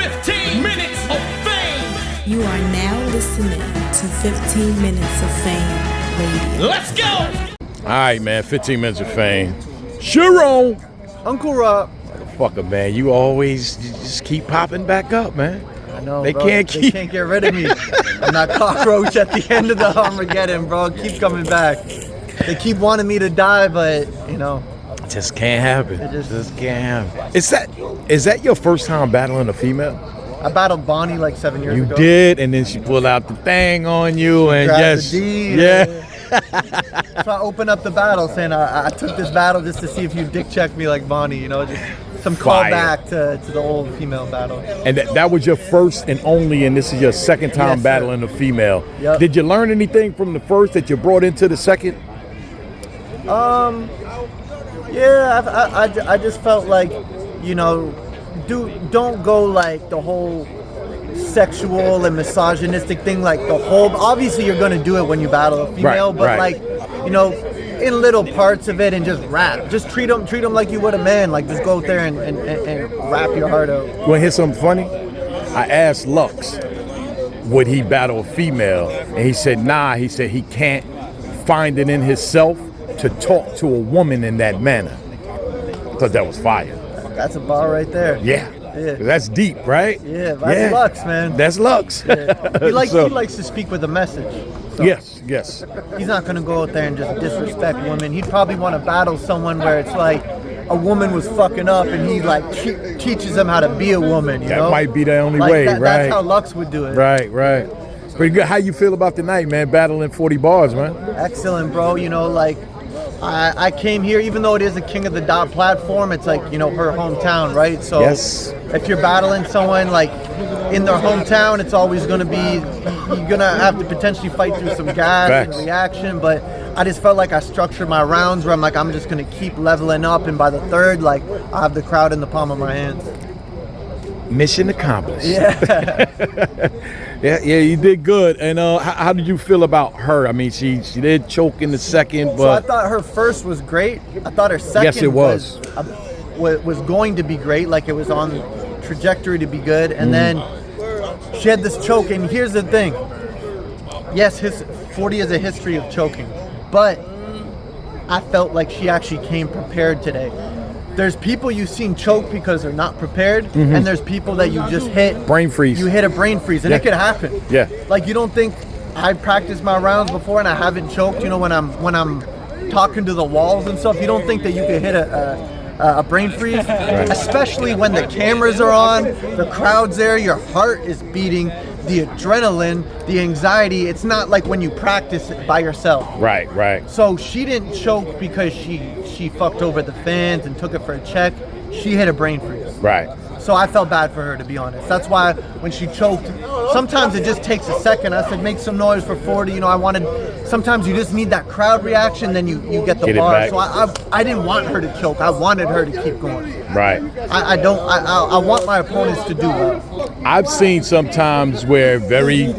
15 minutes of fame. You are now listening to 15 Minutes of Fame Radio. Let's go. All right, man, 15 minutes of fame. Charron. Uncle Rob. Motherfucker, man, you just keep popping back up, man. I know, They bro. can't They can't get rid of me. I'm that cockroach at the end of the Armageddon, bro. Keep coming back. They keep wanting me to die, but, you know. It just can't happen. It just can't happen. Is that your first time battling a female? I battled Bonnie like 7 years ago. You did, and then she pulled out the thing on you, and Grabbed yes, the D, yeah. So I opened up the battle saying I took this battle just to see if you dick check me like Bonnie, you know, just some Fire. callback to the old female battle. And that was your first and only, and this is your second time Yes, sir. battling a female. Yep. Did you learn anything from the first that you brought into the second? Yeah, I just felt like, you know, don't go like the whole sexual and misogynistic thing, like the whole. Obviously, you're gonna do it when you battle a female, Right, but right. like, you know, in little parts of it, and just rap. Just treat them like you would a man. Like just go out there and rap your heart out. You wanna hear something funny? I asked Lux, would he battle a female? And he said, nah. He said he can't find it in himself to talk to a woman in that manner. I thought that was fire. That's a bar right there. Yeah. Yeah. That's deep, right? Yeah, that's Lux, man. That's Lux. Yeah. He likes So- he likes to speak with a message. So Yes. he's not gonna go out there and just disrespect women. He'd probably want to battle someone where it's like a woman was fucking up and he like teaches them how to be a woman. You That know? might be the only Like way, that, right? That's how Lux would do it. Right. Pretty good. How you feel about the night, man? Battling 40 bars, man. Excellent, bro. You know, like I came here, even though it is a King of the Dot platform, it's like, you know, her hometown, right? So Yes. if you're battling someone like in their hometown, it's always going to be, you're going to have to potentially fight through some gas Facts. and reaction. But I just felt like I structured my rounds where I'm like, I'm just going to keep leveling up. And by the third, like, I have the crowd in the palm of my hands. Mission accomplished. Yeah. yeah, you did good. And how did you feel about her? I mean, she did choke in the second, So I but thought her first was great. I thought her second Yes, it was. was going to be great. Like it was on trajectory to be good. And then she had this choke. And here's the thing. Yes, his 40 is a history of choking, but I felt like she actually came prepared today. There's people you've seen choke because they're not prepared, and there's people that you just hit brain freeze. You hit a brain freeze, and Yeah. it could happen. Yeah. Like you don't think I practiced my rounds before and I haven't choked. You know, when I'm talking to the walls and stuff, you don't think that you could hit a brain freeze, especially when the cameras are on, the crowd's there, your heart is beating, the adrenaline, the anxiety. It's not like when you practice it by yourself. Right. So she didn't choke because she fucked over the fans and took it for a check. She hit a brain freeze. Right. So I felt bad for her, to be honest. That's why when she choked, sometimes it just takes a second. I said, make some noise for 40. You know, sometimes you just need that crowd reaction, then you get the Get it bar. back. So I didn't want her to choke. I wanted her to keep going. Right. I want my opponents to do well. I've seen sometimes where very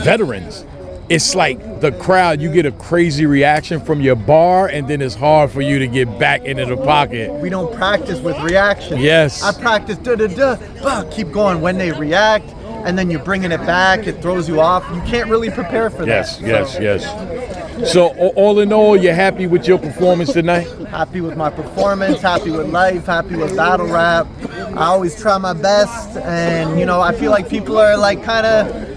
veterans, it's like the crowd, you get a crazy reaction from your bar, and then it's hard for you to get back into the pocket. We don't practice with reaction. Yes. I practice keep going when they react, and then you're bringing it back. It throws you off. You can't really prepare for that. Yes. So all in all, you're happy with your performance tonight? Happy with my performance, happy with life, happy with battle rap. I always try my best, and you know, I feel like people are like kind of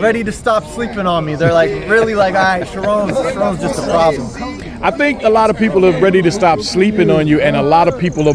ready to stop sleeping on me. They're like really like, all right, Charron's just a problem. I think a lot of people are ready to stop sleeping on you, and a lot more people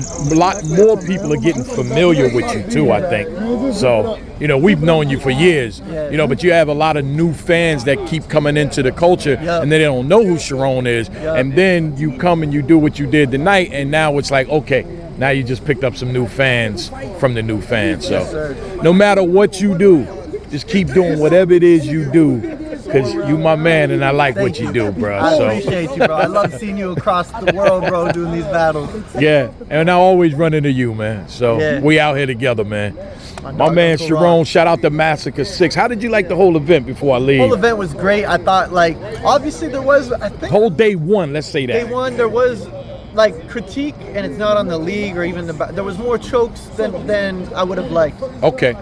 are getting familiar with you too, I think. So, you know, we've known you for years, you know, but you have a lot of new fans that keep coming into the culture, and they don't know who Charron is. And then you come and you do what you did tonight, and now it's like, okay, now you just picked up some new fans from the new fans. So no matter what you do, just keep doing whatever it is you do, because you my man, and I like what you do, bro. I appreciate you, bro. I love seeing you across the world, bro, doing these battles. Yeah, and I always run into you, man. So we out here together, man. My man Charron, shout out to Massacre 6. How did you like the whole event before I leave? The whole event was great. I thought, like, obviously there was, I think. Whole day one, let's say that. Day one, there was like critique, and it's not on the league or even there was more chokes than I would have liked. Okay.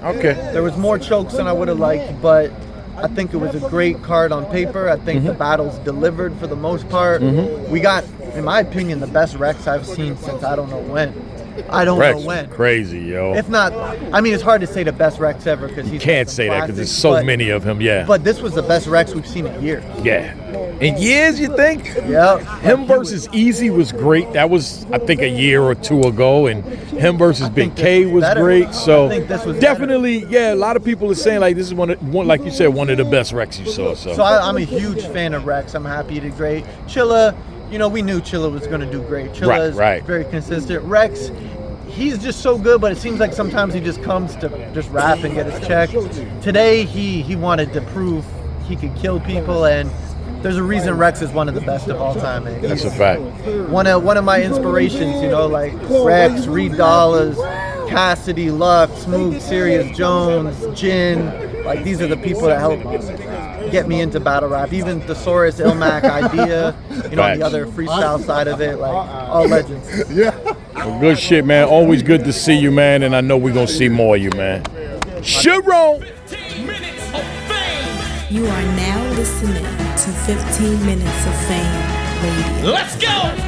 There was more chokes than I would have liked, but I think it was a great card on paper. I think the battles delivered for the most part. We got, in my opinion, the best Rex I've seen since I don't know when. Rex, know when. crazy, yo. If not, I mean, it's hard to say the best Rex ever because he Can't say that because there's so many of him, yeah. But this was the best Rex we've seen in years. Yeah. In years, you think? Yeah. Him versus Easy was great. That was, I think, a year or two ago. And him versus Big K was great. So I think this was definitely, yeah, a lot of people are saying, like, this is one, like you said, one of the best Rex you saw. So I'm a huge fan of Rex. I'm happy he did great. Chilla, you know, we knew Chilla was going to do great. Chilla is very consistent. Rex, he's just so good, but it seems like sometimes he just comes to just rap and get his check. Today, he wanted to prove he could kill people, and there's a reason Rex is one of the best of all time, man. That's a fact. One of my inspirations, you know, like Rex, Reed Dollars, Cassidy, Lux, Smooth, Sirius Jones, Jin. Like, these are the people that help get me into battle rap. Even Thesaurus, Ilmac, Idea, you know, the other freestyle side of it, like all legends. Well, good shit, man. Always good to see you, man. And I know we're going to see more of you, man. Charron! 15 minutes of fame. You are now listening to 15 Minutes of Fame Radio. Let's go.